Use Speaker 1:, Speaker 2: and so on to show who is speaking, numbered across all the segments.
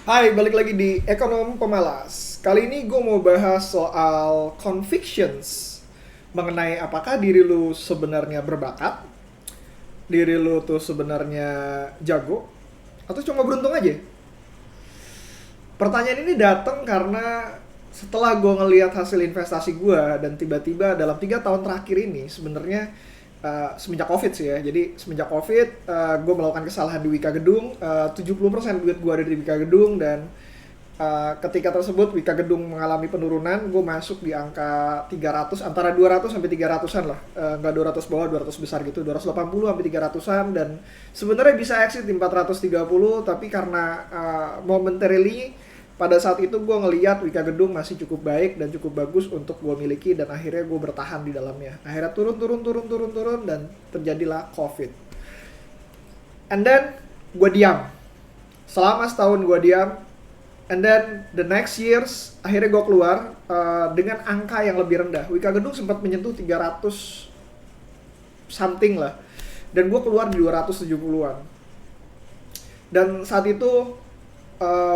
Speaker 1: Hai, balik lagi di Ekonom Pemalas. Kali ini gue mau bahas soal convictions mengenai apakah diri lu sebenarnya berbakat, diri lu tuh sebenarnya jago, atau cuma beruntung aja. Pertanyaan ini datang karena setelah gue ngelihat hasil investasi gue dan tiba-tiba dalam 3 tahun terakhir ini sebenarnya semenjak covid sih ya, jadi semenjak covid gue melakukan kesalahan di Wika Gedung, 70% duit gue ada di Wika Gedung, dan ketika tersebut Wika Gedung mengalami penurunan, gue masuk di angka 300, antara 200 sampai 300-an lah. Nggak 200 bawah, 200 besar gitu, 280 sampai 300-an, dan sebenarnya bisa exit di 430, tapi karena momentarily pada saat itu gue ngeliat Wika Gedung masih cukup baik dan cukup bagus untuk gue miliki, dan akhirnya gue bertahan di dalamnya. Akhirnya turun dan terjadilah COVID. And then gue diam. Selama setahun gue diam. And then the next years akhirnya gue keluar dengan angka yang lebih rendah. Wika Gedung sempat menyentuh 300 something lah. Dan gue keluar di 270-an. Dan saat itu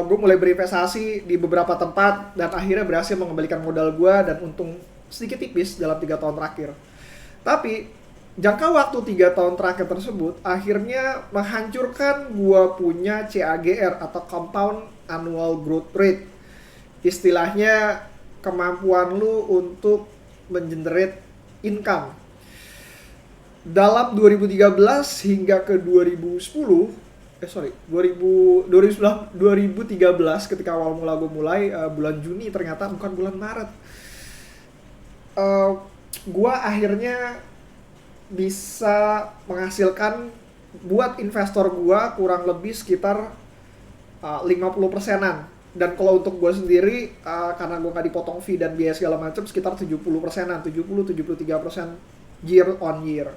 Speaker 1: gue mulai berinvestasi di beberapa tempat dan akhirnya berhasil mengembalikan modal gue dan untung sedikit tipis dalam 3 tahun terakhir. Tapi jangka waktu 3 tahun terakhir tersebut akhirnya menghancurkan gue punya CAGR atau Compound Annual Growth Rate. Istilahnya kemampuan lu untuk mengenerate income. Dalam 2013 hingga ke 2010, 2013 ketika awal mula gue mulai, bulan Juni ternyata bukan bulan Maret, gue akhirnya bisa menghasilkan buat investor gue kurang lebih sekitar 50%-an. Dan kalau untuk gue sendiri, karena gue nggak dipotong fee dan biaya segala macam, sekitar 70%-an, 70-73% year on year.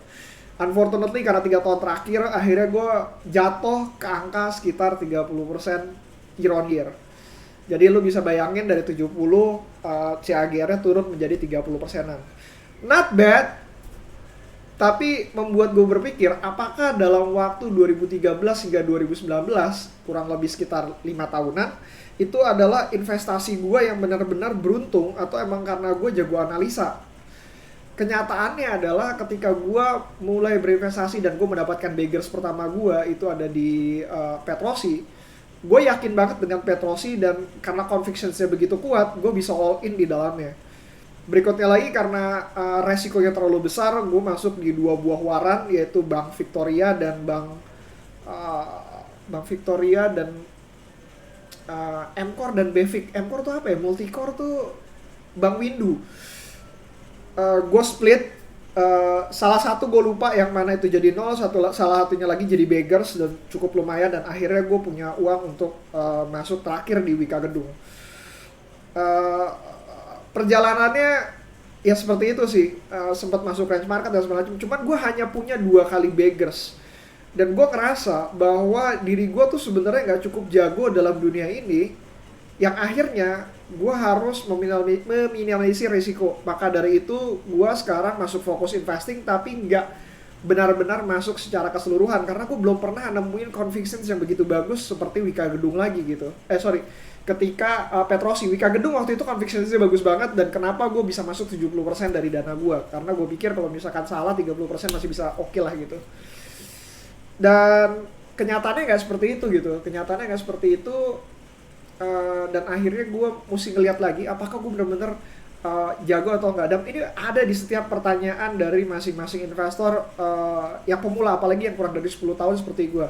Speaker 1: Unfortunately karena 3 tahun terakhir akhirnya gue jatuh ke angka sekitar 30% year on year. Jadi lu bisa bayangin dari 70 CAGR-nya turun menjadi 30%-an. Not bad, tapi membuat gue berpikir apakah dalam waktu 2013 hingga 2019, kurang lebih sekitar 5 tahunan, itu adalah investasi gue yang benar-benar beruntung atau emang karena gue jago analisa. Kenyataannya adalah ketika gue mulai berinvestasi dan gue mendapatkan beggars pertama gue itu ada di Petrosi, gue yakin banget dengan Petrosi, dan karena convictionsnya begitu kuat, gue bisa all in di dalamnya. Berikutnya lagi karena resikonya terlalu besar, gue masuk di 2 buah waran, yaitu Bank Victoria dan Bank Victoria dan Emcor dan Bevic. Emcor tuh apa ya? Multicore tuh Bank Windu. Gue split, salah satu gue lupa yang mana itu jadi nol, salah satunya lagi jadi beggars dan cukup lumayan, dan akhirnya gue punya uang untuk masuk terakhir di Wika Gedung. Perjalanannya ya seperti itu sih, sempat masuk range market dan segala macam. Cuman gue hanya punya 2 kali beggars, dan gue kerasa bahwa diri gue tuh sebenarnya nggak cukup jago dalam dunia ini, yang akhirnya gue harus meminimalisir risiko. Maka dari itu gue sekarang masuk fokus investing, tapi nggak benar-benar masuk secara keseluruhan karena gue belum pernah nemuin convictions yang begitu bagus seperti Wika Gedung lagi gitu. Ketika Petrosi, Wika Gedung waktu itu convictionsnya bagus banget, dan kenapa gue bisa masuk 70% dari dana gue, karena gue pikir kalau misalkan salah 30% masih bisa oke lah gitu. Dan kenyataannya nggak seperti itu gitu. Dan akhirnya gue mesti ngeliat lagi apakah gue bener-bener jago atau enggak. Dan ini ada di setiap pertanyaan dari masing-masing investor yang pemula, apalagi yang kurang dari 10 tahun seperti gue.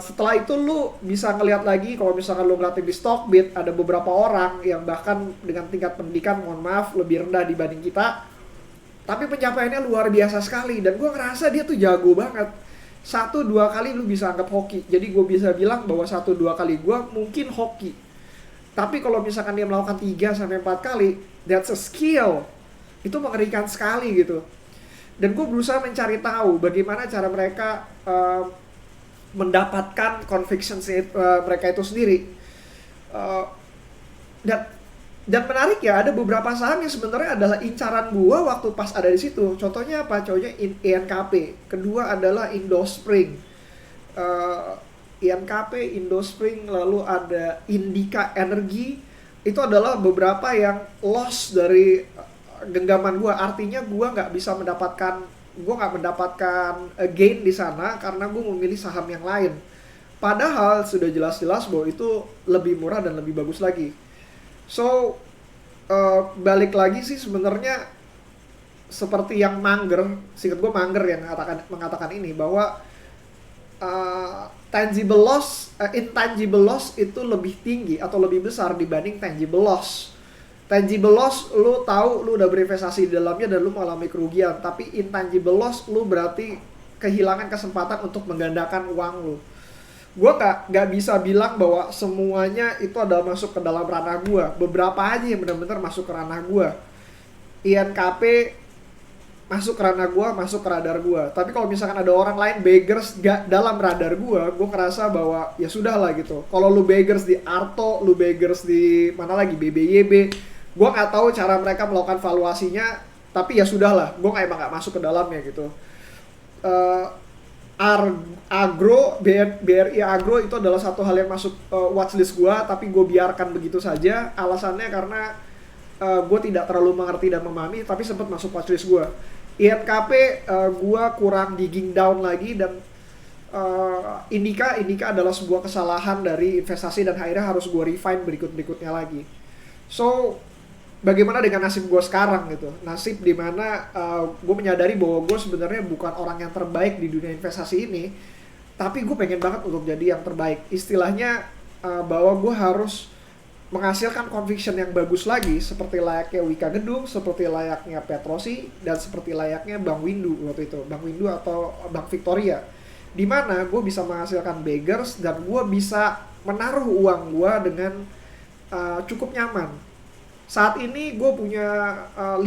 Speaker 1: Setelah itu lu bisa ngeliat lagi, kalau misalkan lu ngeliatin di Stockbit, ada beberapa orang yang bahkan dengan tingkat pendidikan, mohon maaf, lebih rendah dibanding kita, tapi pencapaiannya luar biasa sekali, dan gue ngerasa dia tuh jago banget. 1-2 kali lu bisa anggap hoki. Jadi gue bisa bilang bahwa 1-2 kali gue mungkin hoki. Tapi kalau misalkan dia melakukan 3-4 kali, that's a skill. Itu mengerikan sekali gitu. Dan gue berusaha mencari tahu bagaimana cara mereka mendapatkan conviction mereka itu sendiri. Uh, dan dan menarik ya, ada beberapa saham yang sebenarnya adalah incaran gua waktu pas ada di situ. Contohnya apa? Contohnya INKP. Kedua adalah Indospring. Uh, INKP, Indospring, lalu ada Indica Energy. Itu adalah beberapa yang loss dari genggaman gue. Artinya gue nggak mendapatkan gain di sana karena gue memilih saham yang lain. Padahal sudah jelas-jelas bahwa itu lebih murah dan lebih bagus lagi. So balik lagi sih sebenarnya seperti yang singkat gue Munger yang mengatakan ini bahwa intangible loss itu lebih tinggi atau lebih besar dibanding tangible loss. Tangible loss lu tahu lu udah berinvestasi di dalamnya dan lu mengalami kerugian, tapi intangible loss lu berarti kehilangan kesempatan untuk menggandakan uang lu. Gue gak bisa bilang bahwa semuanya itu adalah masuk ke dalam ranah gue. Beberapa aja yang benar-benar masuk ke ranah gue. INKP masuk ke ranah gue, masuk ke radar gue. Tapi kalau misalkan ada orang lain beggars gak dalam radar gue ngerasa bahwa ya sudah lah gitu. Kalau lu beggars di Arto, lu beggars di mana lagi, BBYB, gue gak tahu cara mereka melakukan valuasinya. Tapi ya sudah lah, gue emang gak masuk ke dalamnya gitu. BRI Agro itu adalah satu hal yang masuk watchlist gue, tapi gue biarkan begitu saja. Alasannya karena gue tidak terlalu mengerti dan memahami, tapi sempat masuk watchlist gue. INKP gue kurang digging down lagi, dan Indica adalah sebuah kesalahan dari investasi dan akhirnya harus gue refine berikutnya lagi. So bagaimana dengan nasib gue sekarang gitu? Nasib dimana gue menyadari bahwa gue sebenarnya bukan orang yang terbaik di dunia investasi ini, tapi gue pengen banget untuk jadi yang terbaik. Istilahnya bahwa gue harus menghasilkan conviction yang bagus lagi, seperti layaknya Wika Gedung, seperti layaknya Petrosi, dan seperti layaknya Bank Windu waktu itu, Bank Windu atau Bank Victoria, dimana gue bisa menghasilkan beggars dan gue bisa menaruh uang gue dengan cukup nyaman. Saat ini gue punya 5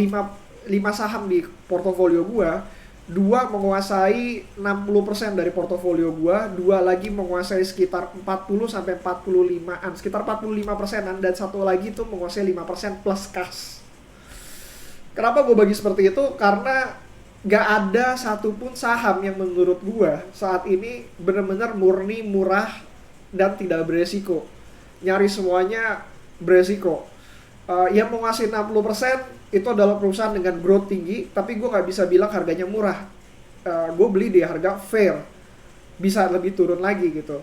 Speaker 1: saham di portofolio gue. 2 menguasai 60% dari portofolio gue, 2 lagi menguasai sekitar 40-45an, sekitar 45%an, dan 1 lagi tuh menguasai 5% plus cash. Kenapa gue bagi seperti itu? Karena gak ada satupun saham yang menurut gue saat ini benar-benar murni murah dan tidak beresiko. Nyari semuanya beresiko. Yang menguasai 60% itu adalah perusahaan dengan growth tinggi, tapi gue nggak bisa bilang harganya murah. Gue beli di harga fair, bisa lebih turun lagi gitu.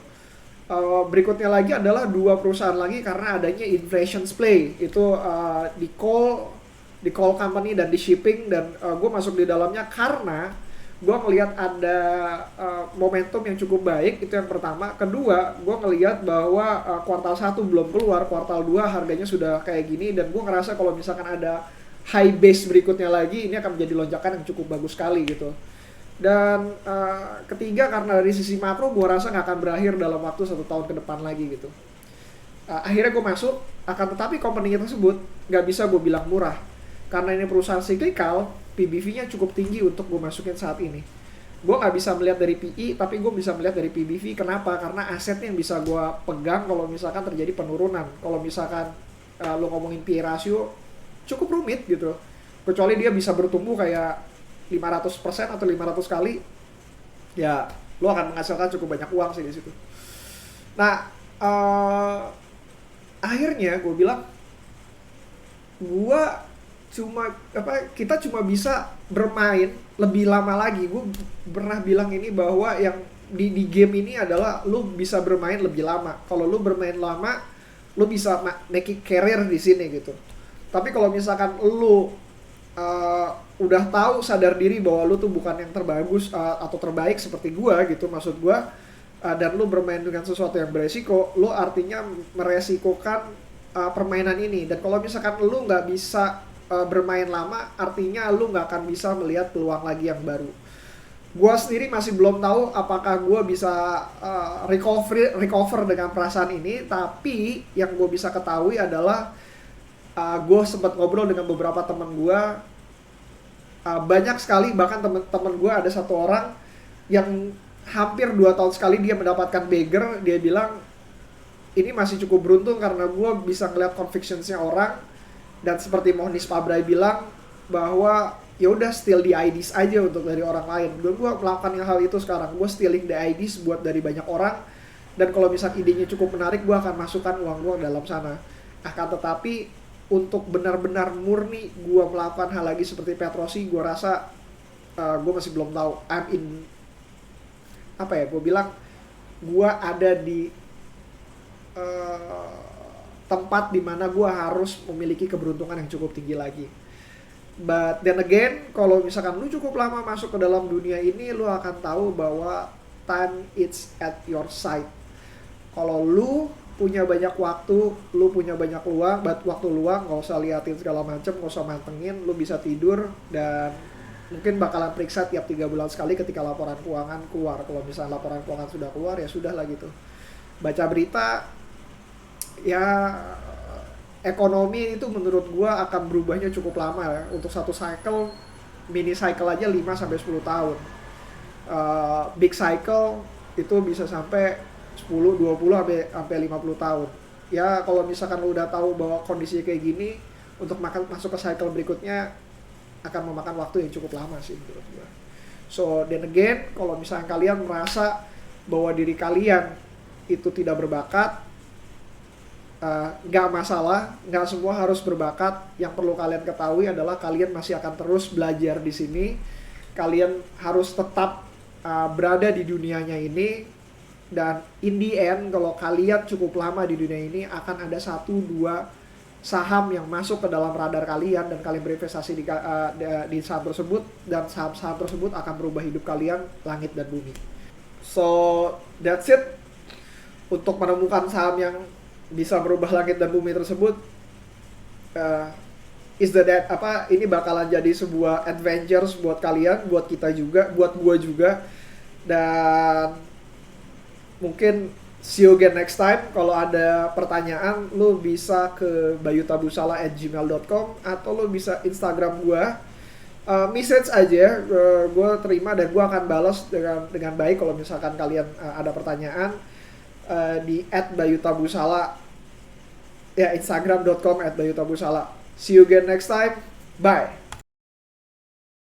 Speaker 1: Berikutnya lagi adalah 2 perusahaan lagi karena adanya inflation play, itu di coal company dan di shipping, dan gue masuk di dalamnya karena gue ngelihat ada momentum yang cukup baik, itu yang pertama. Kedua, gue ngelihat bahwa kuartal 1 belum keluar, kuartal 2 harganya sudah kayak gini, dan gue ngerasa kalau misalkan ada high base berikutnya lagi, ini akan menjadi lonjakan yang cukup bagus sekali gitu. Dan ketiga, karena dari sisi makro gue rasa nggak akan berakhir dalam waktu 1 tahun ke depan lagi gitu. Akhirnya gue masuk, akan tetapi company tersebut nggak bisa gue bilang murah, karena ini perusahaan cyclical. PBV-nya cukup tinggi untuk gue masukin saat ini. Gue nggak bisa melihat dari PE, tapi gue bisa melihat dari PBV. Kenapa? Karena asetnya yang bisa gue pegang kalau misalkan terjadi penurunan. Kalau misalkan lo ngomongin PE ratio, cukup rumit gitu. Kecuali dia bisa bertumbuh kayak 500% atau 500 kali, ya lo akan menghasilkan cukup banyak uang sih di situ. Nah, akhirnya gue bilang, kita cuma bisa bermain lebih lama lagi. Gue pernah bilang ini bahwa yang di game ini adalah lu bisa bermain lebih lama. Kalau lu bermain lama, lu bisa make career di sini gitu. Tapi kalau misalkan lu udah tahu, sadar diri bahwa lu tuh bukan yang terbagus atau terbaik seperti gue gitu, maksud gue, dan lu bermain dengan sesuatu yang beresiko, lu artinya meresikokan permainan ini. Dan kalau misalkan lu nggak bisa bermain lama, artinya lu nggak akan bisa melihat peluang lagi yang baru. Gue sendiri masih belum tahu apakah gue bisa recover dengan perasaan ini, tapi yang gue bisa ketahui adalah gue sempat ngobrol dengan beberapa teman gue, banyak sekali, bahkan teman gue ada 1 orang yang hampir 2 tahun sekali dia mendapatkan beggar. Dia bilang ini masih cukup beruntung karena gue bisa ngeliat convictionsnya orang. Dan seperti Mohnis Pabrai bilang bahwa ya udah steal the IDs aja untuk dari orang lain. Gue melakukan hal itu sekarang. Gue stealing the IDs buat dari banyak orang, dan kalau misalnya idenya cukup menarik gue akan masukkan uang gue dalam sana. Akan tetapi untuk benar-benar murni gue melakukan hal lagi seperti Petrosi, gue rasa gue masih belum tahu. I'm in, apa ya, gue bilang gue ada di tempat dimana gue harus memiliki keberuntungan yang cukup tinggi lagi. But then again, kalau misalkan lu cukup lama masuk ke dalam dunia ini, lu akan tahu bahwa time it's at your side. Kalau lu punya banyak waktu, lu punya banyak waktu luang, gak usah liatin segala macem, gak usah mantengin, lu bisa tidur dan mungkin bakalan periksa tiap 3 bulan sekali ketika laporan keuangan keluar. Kalau misalnya laporan keuangan sudah keluar, ya sudah lah gitu. Baca berita, ya ekonomi itu menurut gua akan berubahnya cukup lama ya. Untuk satu cycle, mini cycle aja 5-10 tahun. Big cycle itu bisa sampai 10, 20 sampai 50 tahun. Ya kalau misalkan lu udah tahu bahwa kondisinya kayak gini, untuk masuk ke cycle berikutnya akan memakan waktu yang cukup lama sih menurut gua. So then again, kalau misalkan kalian merasa bahwa diri kalian itu tidak berbakat, nggak masalah, nggak semua harus berbakat. Yang perlu kalian ketahui adalah kalian masih akan terus belajar di sini. Kalian harus tetap berada di dunianya ini, dan in the end kalau kalian cukup lama di dunia ini akan ada 1-2 saham yang masuk ke dalam radar kalian dan kalian berinvestasi di saham tersebut, dan saham-saham tersebut akan berubah hidup kalian langit dan bumi. So that's it. Untuk menemukan saham yang bisa merubah langit dan bumi tersebut, ini bakalan jadi sebuah adventures buat kalian, buat kita juga, buat gua juga. Dan mungkin see you again next time. Kalau ada pertanyaan, lu bisa ke bayutabusala@gmail.com atau lu bisa Instagram gua. Message aja, gue terima dan gue akan balas dengan baik kalau misalkan kalian ada pertanyaan. Di @bayutabusala, ya, instagram.com @bayutabusala. See you again next time. Bye.